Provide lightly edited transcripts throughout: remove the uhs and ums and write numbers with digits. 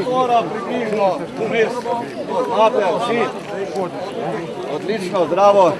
Skoro približno vmes, imate vsi, odlično, zdravo.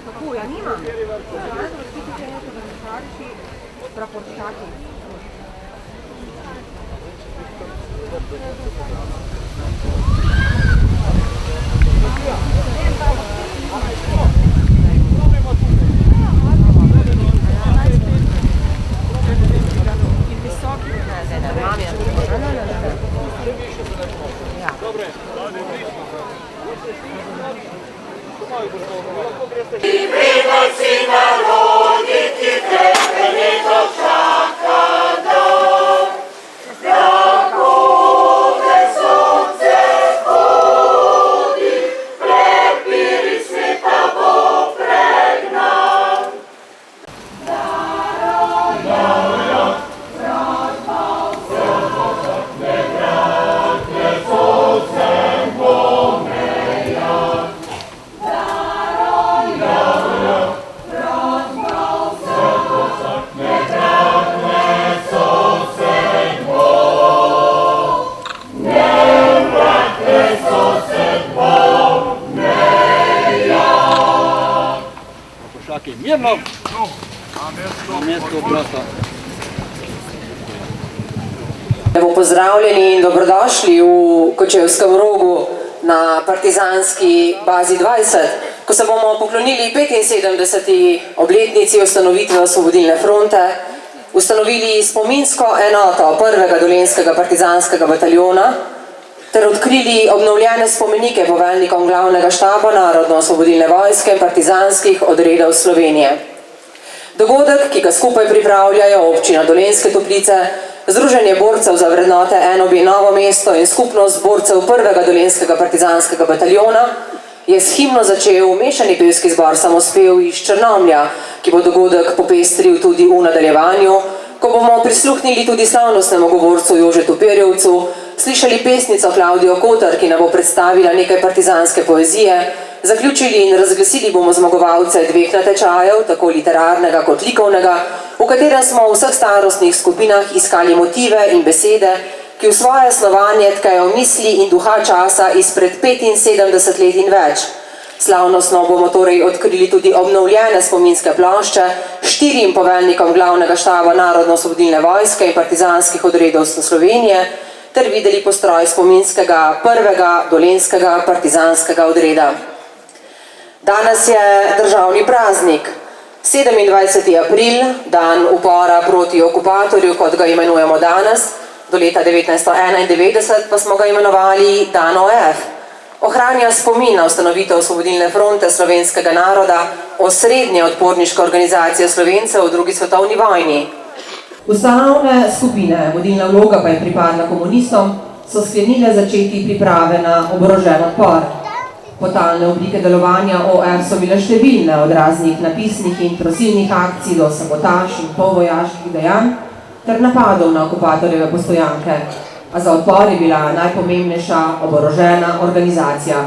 Kako, ja nima? Praporčaki. In visoki, ne, mam ja. Dobre. Prinosi naroditi tebe do čaka dan, tako te sonce hodi, prepiri sveta bo pregnan. Daroja, razbal se ne gradne sosem pomeja. Mirno, na mesto obrata. Lepo pozdravljeni in dobrodošli v Kočevskem Rogu na partizanski bazi 20, ko se bomo poklonili 75. obletnici ustanovitve Osvobodilne fronte, ustanovili spominsko enoto prvega dolenjskega partizanskega bataljona ter odkrili obnovljene spomenike poveljnikom glavnega štaba Narodno-osvobodilne vojske in partizanskih odredov Slovenije. Dogodek, ki ga skupaj pripravljajo občina Dolenjske Toplice, Združenje borcev za vrednote NOB Novo mesto in skupnost borcev 1. dolenjskega partizanskega bataljona, je s himno začel mešani pevski zbor Samospev iz Črnomlja, ki bo dogodek popestril tudi v nadaljevanju, ko bomo prisluhnili tudi slavnostnemu govorcu Jožetu Perjevcu, slišali pesnico Klavdijo Kotar, ki nam bo predstavila nekaj partizanske poezije, zaključili in razglasili bomo zmagovalce 2 natečajev, tako literarnega kot likovnega, v katerem smo v vseh starostnih skupinah iskali motive in besede, ki v svoje snovanje tkajo misli in duha časa izpred 75 let in več. Slavnostno bomo torej odkrili tudi obnovljene spominske plošče 4 poveljnikom glavnega štaba Narodno-osvobodilne vojske in partizanskih odredov Slovenije ter videli postroj spominskega 1. dolenjskega partizanskega odreda. Danes je državni praznik, 27. april, dan upora proti okupatorju, kot ga imenujemo danes, do leta 1991 pa smo ga imenovali dan OF. Ohranja spomin na ustanovitev Osvobodilne fronte slovenskega naroda, osrednje odporniške organizacije Slovencev v 2. svetovni vojni. Ustanovne skupine, vodilna vloga pa je pripadla komunistom, so sklenile začeti priprave na oborožen odpor. Potalne oblike delovanja OF so bile številne, od raznih napisnih in prosilnih akcij do sabotaž in polvojaških dejanj ter napadov na okupatorjeve postojanke. A za odpor je bila najpomembnejša oborožena organizacija.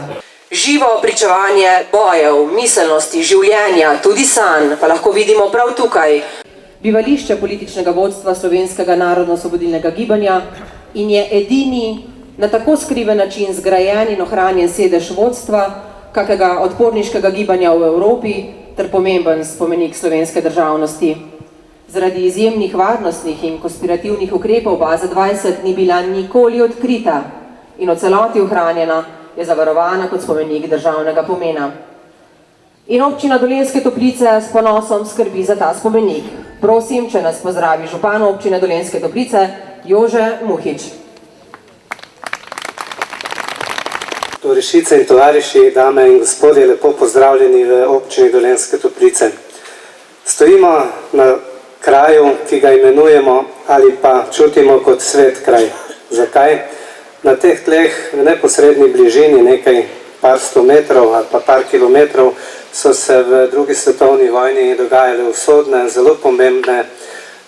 Živo pričevanje bojev, miselnosti, življenja, tudi sanj, pa lahko vidimo prav tukaj. Bivališče političnega vodstva Slovenskega narodno-osvobodilnega gibanja in je edini na tako skriven način zgrajen in ohranjen sedež vodstva kakega odporniškega gibanja v Evropi ter pomemben spomenik slovenske državnosti. Zaradi izjemnih varnostnih in konspirativnih ukrepov baza 20 ni bila nikoli odkrita in v celoti ohranjena, je zavarovana kot spomenik državnega pomena. In občina Dolenjske Toplice s ponosom skrbi za ta spomenik. Prosim, če nas pozdravi župan občine Dolenjske Toplice, Jože Muhič. Tovarišice in tovariši, dame in gospodje, lepo pozdravljeni v občini Dolenjske Toplice. Stojimo na kraju, ki ga imenujemo ali pa čutimo kot svet kraj. Zakaj? Na teh tleh v neposredni bližini, nekaj par 100 metrov ali pa par kilometrov, so se v 2. svetovni vojni dogajale usodne, zelo pomembne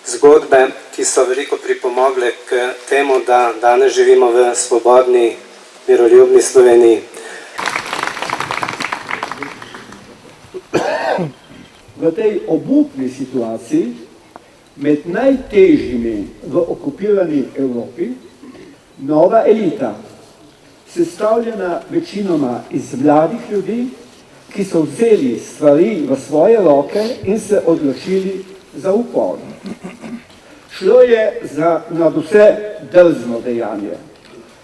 zgodbe, ki so veliko pripomogle k temu, da danes živimo v svobodni, miroljubni Sloveniji. V tej obupni situaciji med najtežjimi v okupirani Evropi nova elita, sestavljena večinoma iz mladih ljudi, ki so vzeli stvari v svoje roke in se odločili za upor. Šlo je za nadvse drzno dejanje.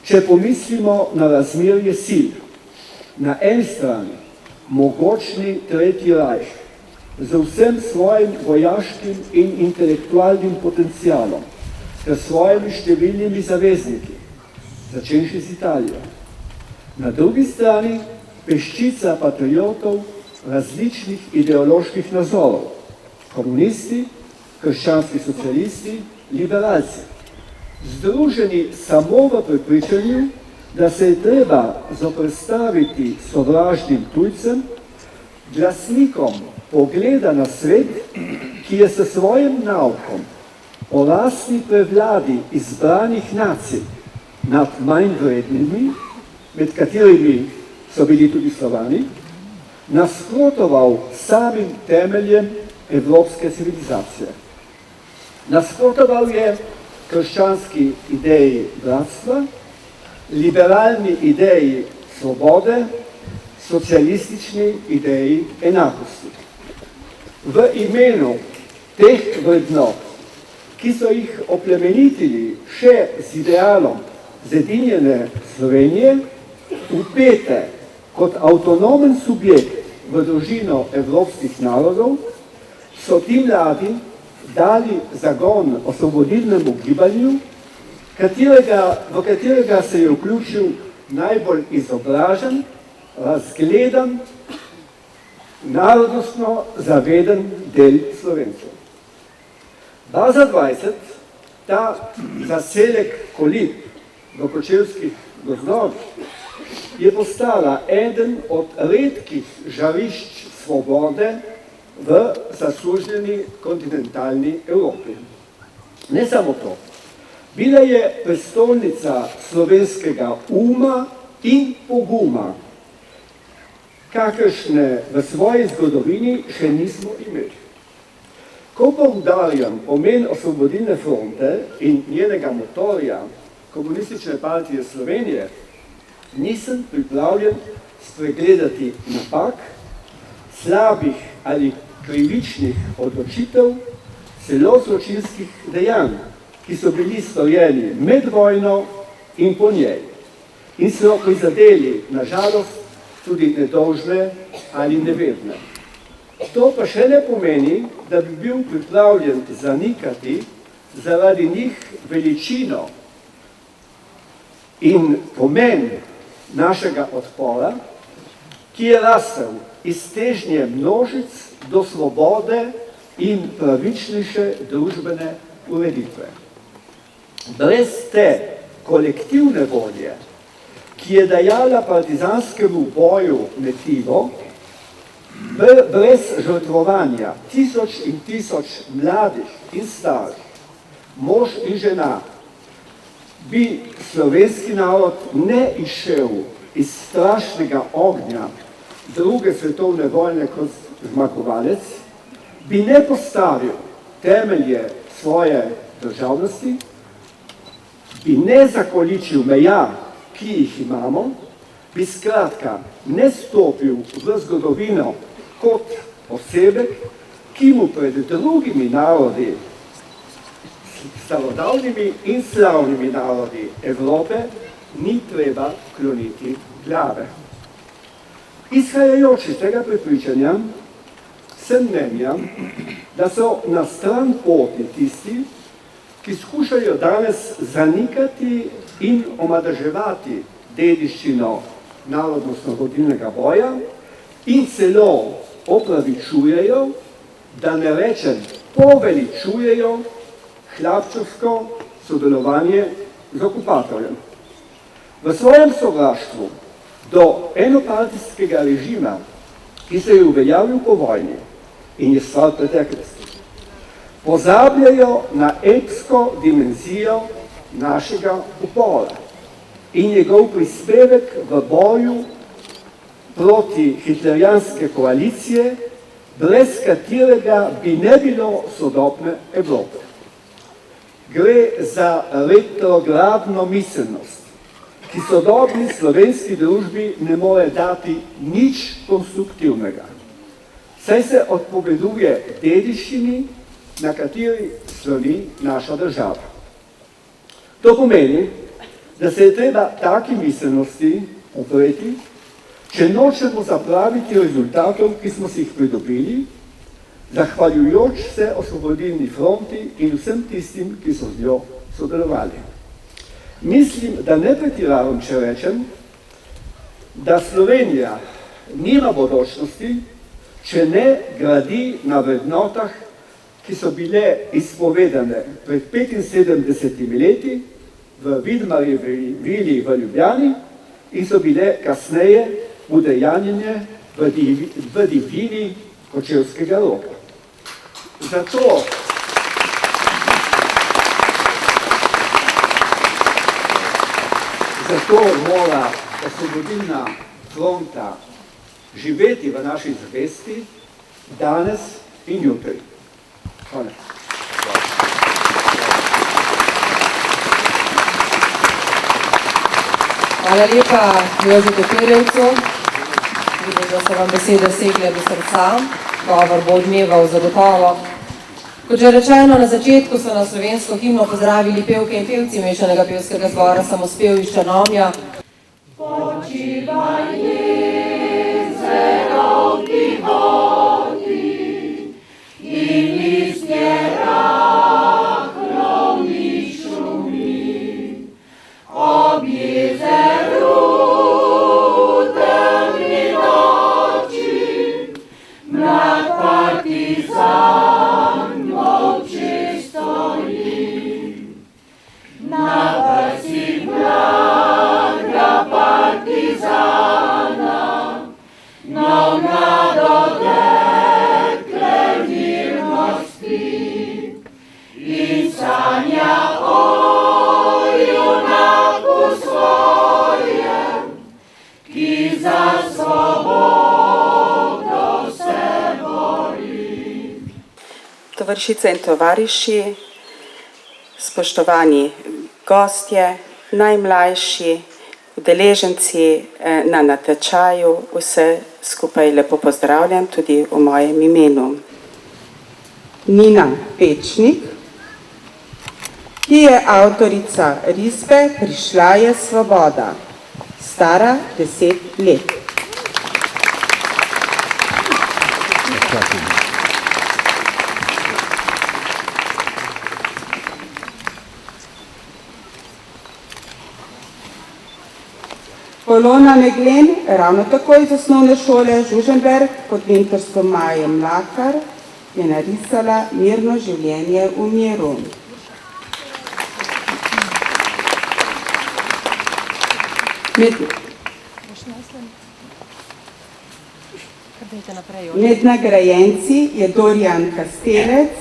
Če pomislimo na razmerje sil, na eni strani mogočni Tretji rajh z vsem svojim vojaškim in intelektualnim potencialom ter svojimi številnimi zavezniki, začenši z Italijo. Na drugi strani peščica patriotov različnih ideoloških nazorov, komunisti, krščanski socialisti, liberalci, združeni samo v prepričanju, da se je treba zoperstaviti sovražnim tujcem, glasnikom pogleda na svet, ki je s svojim naukom o lastni prevladi izbranih nacij nad manj vrednimi, med katerimi so bili tudi Slovani, nasprotoval samim temeljem evropske civilizacije. Nasprotoval je krščanski ideji bratstva, liberalni ideji svobode, socialistični ideji enakosti. V imenu teh vrednot, ki so jih oplemenitili še z idealom zedinjene Slovenije, vpete kot avtonomen subjekt v družino evropskih narodov, so ti mladi dali zagon osvobodilnemu gibanju v katerega se je vključil najbolj izobražen, razgledan, narodnostno zaveden del Slovencev. Baza 20, ta zaselek kolib v kočevskih gozdovih, je postala eden od redkih žarišč svobode v zasluženi kontinentalni Evropi. Ne samo to, bila je prestolnica slovenskega uma in poguma, kakršne v svoji zgodovini še nismo imeli. Ko poudarjam pomen Osvobodilne fronte in njenega motorja, Komunistične partije Slovenije, nisem pripravljen spregledati napak, slabih ali krivičnih odločitev, celo zločinskih dejanj, ki so bili storjeni med vojno in po njej in so prizadeli, na žalost, tudi nedolžne ali nevedne. To pa še ne pomeni, da bi bil pripravljen zanikati zaradi njih veličino in pomen našega odpora, ki je rastel iz težnje množic do svobode in pravičnejše družbene ureditve. Brez te kolektivne volje, ki je dajala partizanskemu boju metivo, brez žrtvovanja tisoč in tisoč mladih in starih, mož in žena, bi slovenski narod ne izšel iz strašnega ognja druge svetovne vojne kot zmagovalec, bi ne postavil temelje svoje državnosti, bi ne zakoličil meja, ki jih imamo, bi skratka ne stopil v zgodovino kot osebek, ki mu pred drugimi narodi, starodavnimi in slavnimi narodi Evrope, ni treba kloniti glave. Izhajajoč iz tega prepričanja, sem mnenja, da so na stran poti tisti, ki skušajo danes zanikati in omadeževati dediščino narodno-osvobodilnega boja in celo opravičujejo, da ne rečem poveličujejo hlapčevsko sodelovanje z okupatorjem. V svojem sovraštvu do enopartijskega režima, ki se je uveljavil po vojni in je stvar preteklosti, pozabljajo na epsko dimenzijo našega upora in njegov prispevek v boju proti hitlerijanske koalicije, brez katerega bi ne bilo sodobne Evrope. Gre za retrogradno miselnost, ki sodobni slovenski družbi ne more dati nič konstruktivnega. Saj se odpoveduje dediščini, na kateri sloni naša država. To pomeni, da se je treba taki miselnosti upreti, če nočemo zapraviti rezultatov, ki smo si jih pridobili, zahvaljujoč se Osvobodilni fronti in vsem tistim, ki so z njo sodelovali. Mislim, da ne pretiravam, če rečem, da Slovenija nima bodočnosti, če ne gradi na vrednotah, ki so bile izpovedane pred 75 leti v Vidmarjevi vili v Ljubljani in so bile kasneje udejanjene v divjini Kočevskega roka. Zato mora Osvobodilna fronta živeti v naši zavesti danes in jutri. Hvala. Hvala lepa Jožetu Pirjevcu. Vidim, da so vam besede segle do srca. Govor bo odmeval zagotovo. Kot že rečeno, na začetku so na slovensko himno pozdravili pevke in pevci mešanega pevskega zbora Samospev iz Črnomlja. Počivaj jezero divoti in listje rahlom šumi. tovarišice in tovariši, spoštovani gostje, najmlajši, udeleženci na natečaju, vse skupaj lepo pozdravljam tudi v mojem imenu. Nina Pečnik, ki je avtorica risbe Prišla je svoboda, stara 10 let. Polona Meglen, ravno tako iz osnovne šole Žužemberk pod mentorstvom Maje Mlakar, je narisala Mirno življenje v miru. Med nagrajenci je Dorijan Kastelec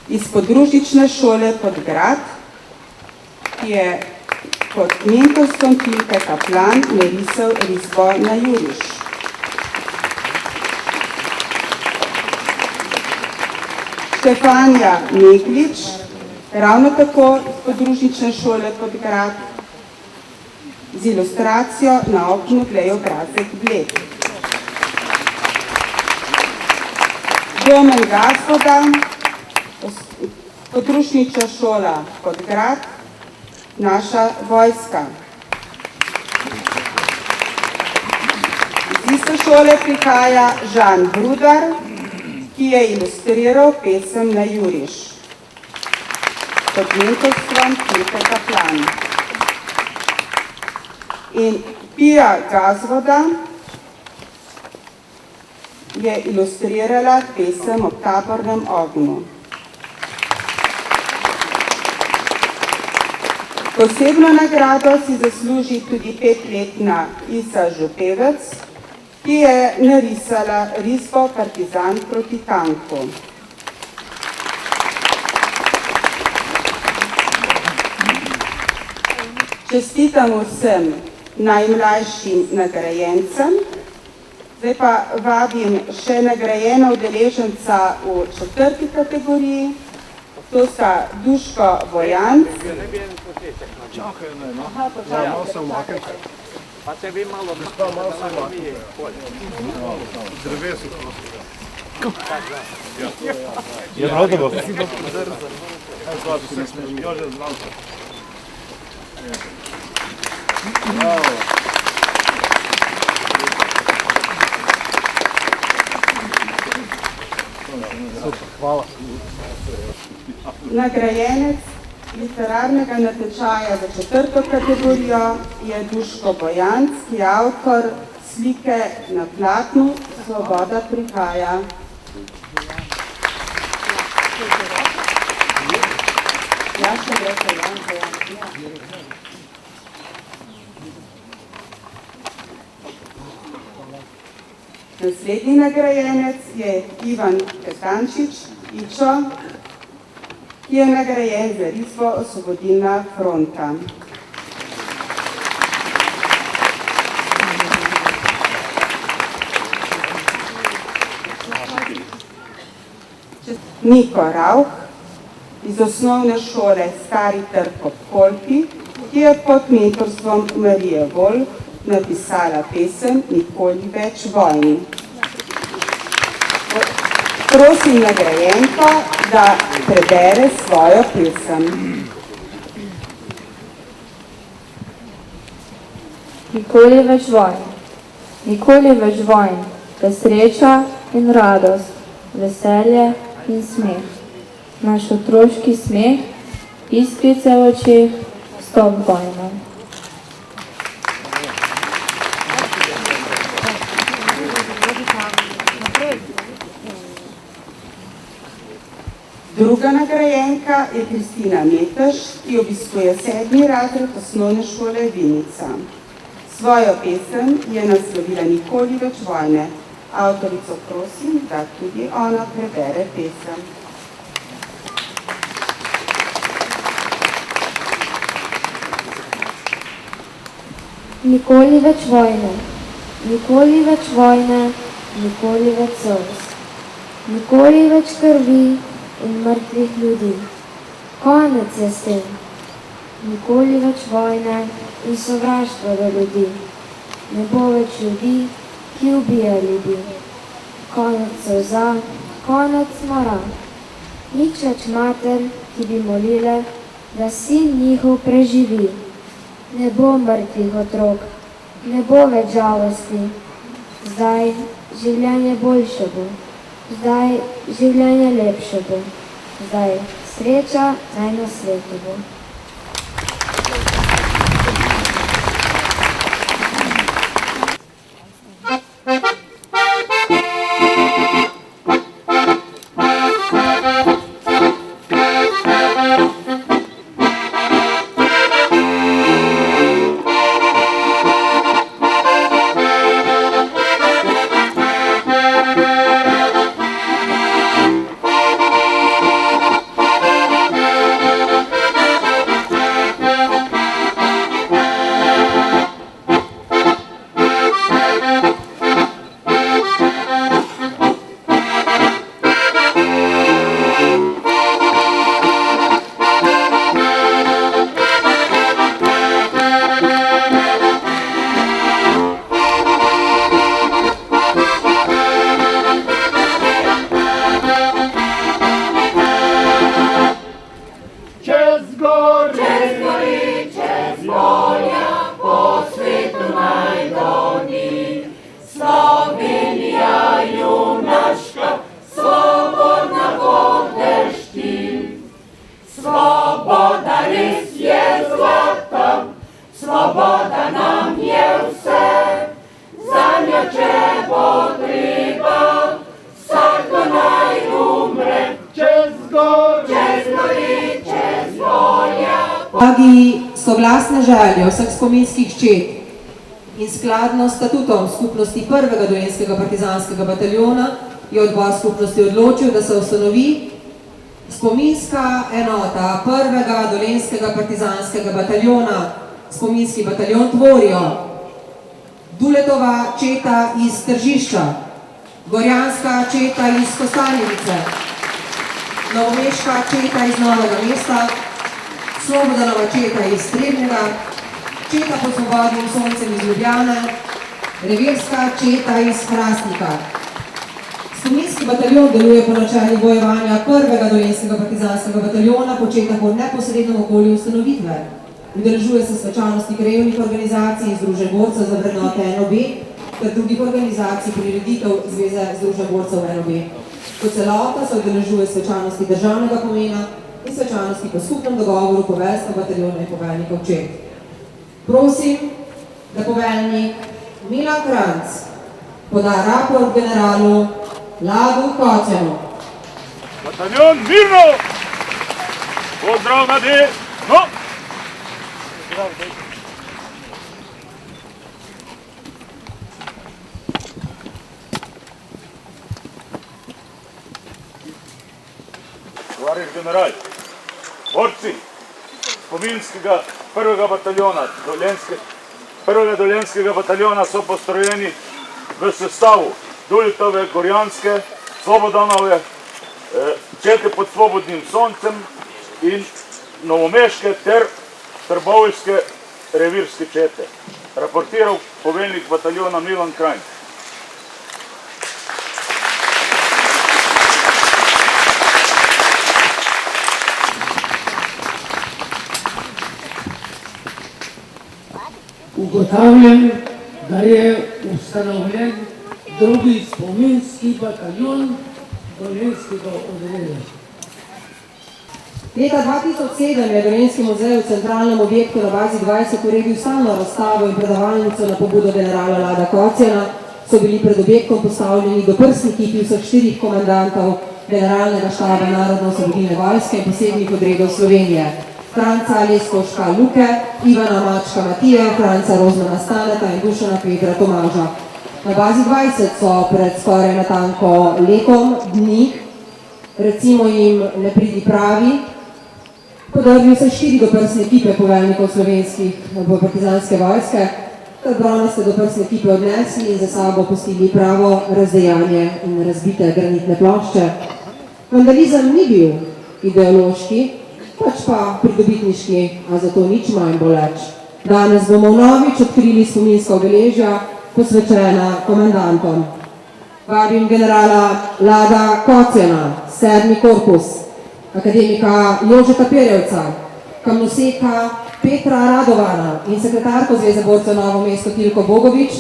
iz podružnične šole Podgrad, ki je pod mentorstvom Tilke Kaplan narisal risbo na juriš. Štefanija Meglič, ravno tako iz podružnične šole Podgrad, z ilustracijo na oknu glej obrazek Bled. Domen Gazvoda, podružnična šola Podgrad, Naša vojska. Iz iste šole prihaja Žan Brudar, ki je ilustriral pesem na juriš pod mentorstvom Tilke Kaplan. In Pija Gazvoda je ilustrirala pesem Ob tabornem ognju. Posebno nagrado si zasluži tudi 5-letna Isa Župevec, ki je narisala risbo Partizan proti tanku. Čestitam vsem najmlajšim nagrajencem. Zdaj pa vabim še nagrajena udeleženca v 4. kategoriji. To sta Duško Vojanc. Čakaj, ne, no. Malo se umakajte. Pa te vi malo se umakajte. Drevesu. Je prav da bo? Jože Zlanca. Bravo. Super, hvala. Nagrajenec literarnega natečaja za 4. kategorijo je Duško Bojanc, ki je avtor slike na platnu Svoboda prihaja. Naslednji nagrajenec je Ivan Petančič, Ičo, ki je nagrajen za risbo Osvobodilna fronta. Niko Rauh iz osnovne šole Stari Trg ob Kolpi, ki je pod mentorstvom Marije Volk napisala pesem Nikoli več vojni. Prosim nagrajenko, da prebere svojo pesem. Nikoli več vojn, nikoli več vojn, da sreča in radost, veselje in smeh. Naš otroški smeh, iskrice v očeh, stop vojna. Druga nagrajenka je Kristina Meteš, ki obiskuje 7. razred osnovne šole Vinica. Svojo pesem je naslovila Nikoli več vojne. Avtorico prosim, da tudi ona prebere pesem. Nikoli več vojne, nikoli več solz. Nikoli več krvi in mrtvih ljudi. Konec je s tem. Nikoli več vojne in sovraštva do ljudi. Ne bo več ljudi, ki ubija ljudi. Konec solza, konec mora. Nič več mater, ki bi molile, da sin njihov preživi. Ne bo mrtvih otrok, ne bo več žalosti. Zdaj življenje boljše bo, zdaj življenje lepše bo, zdaj sreča naj na svetu bo. Soglasne želje vseh spominskih čet in skladno s statutom skupnosti prvega dolenjskega partizanskega bataljona je odbor skupnosti odločil, da se ustanovi spominska enota prvega dolenjskega partizanskega bataljona. Spominski bataljon tvorijo Duletova četa iz Tržišča, Gorjanska četa iz Kostanjevice, Novomeška četa iz Novega mesta, Slobodanova četa iz Trebnjega, četa pod Svobodnim soncem iz Ljubljane, revirska četa iz Hrastnika. Spominski bataljon deluje po načelu bojevanja prvega dolenjskega partizanskega bataljona, početa po neposrednem okolju ustanovitve. Udeležuje se svečanosti krajevnih organizacij in Združenj borcev za vrednote NOB ter drugih organizacij prireditev Zveze Združenj borcev NOB. Kot celota se udeležuje svečanosti državnega pomena in svečanosti po skupnem dogovoru poveljstva bataljona in poveljnikov čet. Prosim, da poveljnik Milan Kranjc poda raport generalu Ladu Kocjanu. Bataljon mirno! Pozdrav na no! Tovariš general, borci spominskega prvega bataljona, prvega dolenjskega bataljona so postrojeni v sestavu Duletove, Gorjanske, Slobodanove, čete pod Svobodnim soncem in Novomeške ter Trbovljske revirske čete. Raportiral poveljnik bataljona Milan Kranjc. Ugotavljam, da je ustanovljen drugi spominski bataljon dolenjskega odreda. Leta 2007 je Dolenjski muzej v centralnem objektu na bazi 20 uredil stalno razstavo in predavalnico na pobudo generala Lada Kocjana. So bili pred objektom postavljeni doprsni kipi vseh 4 komandantov generalnega štaba Narodno-osvobodilne vojske in posebnih odredov Slovenije. Franca Leskoška Luke, Ivana Mačka Matije, Franca Rozmana Staneta in Dušana Petra Tomaža. Na bazi 20 so pred skoraj natanko letom dni, recimo jim ne pridi pravi, podrli vse 4 doprsne ekipe poveljnikov slovenskih partizanske vojske. Te bronaste doprsne kipe odnesli in za sabo pustili pravo razdejanje in razbite granitne plošče. Vandalizem ni bil ideološki, pač pa pridobitniški, a zato nič manj boleč. Danes bomo vnovič odkrili spominska obeležja, posvečena komendantom. Vabim generala Lada Kocjana, 7. korpus, akademika Jožeta Perjevca, kamnoseka Petra Radovana in sekretarko Zveze borcev Novo mesto Tilko Bogovič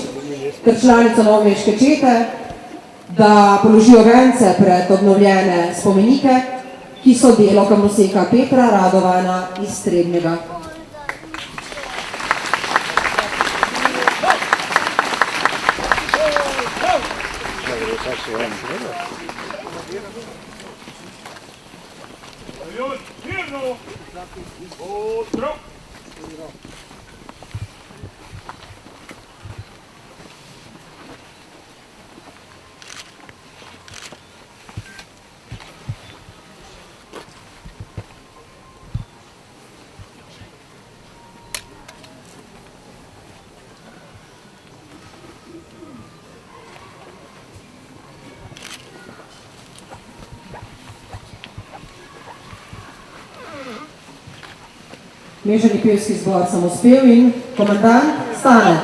ter članico novomeške čete, da položijo vence pred obnovljene spomenike, ki so delo kamnoseka Petra Radovana iz Trebnjega. Mešani pevski zbor Samospev in komandant Stane.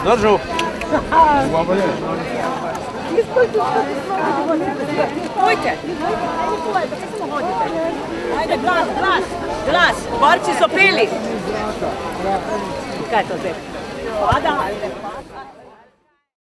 Zdržu. Pojte. Ajde, glas. Borci so peli. Kaj je to zdaj? Pada.